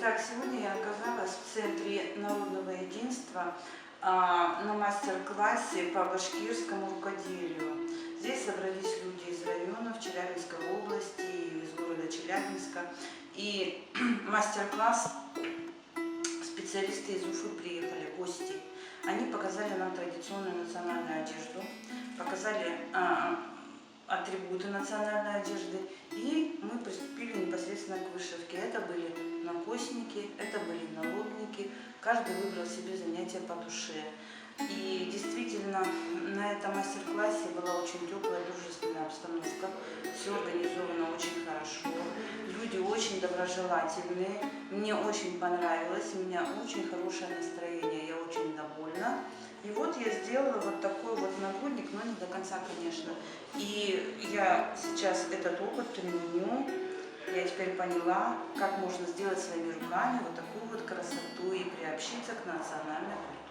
Итак, сегодня я оказалась в Центре народного единства на мастер-классе по башкирскому рукоделию. Здесь собрались люди из районов Челябинской области, из города Челябинска. И мастер-класс специалисты из Уфы приехали, гости. Они показали нам традиционную национальную одежду, показали атрибуты национальной одежды, и мы приступили непосредственно к вышивке. Это были накосники, это были налобники, каждый выбрал себе занятие по душе. И действительно, на этом мастер-классе была очень теплая, дружественная обстановка, все организовано очень хорошо, люди очень доброжелательные, мне очень понравилось, у меня очень хорошее настроение, я очень довольна. И вот я сделала вот такой вот нагрудник, но не до конца, конечно. И я сейчас этот опыт применю. Я теперь поняла, как можно сделать своими руками вот такую вот красоту и приобщиться к национальной культуре.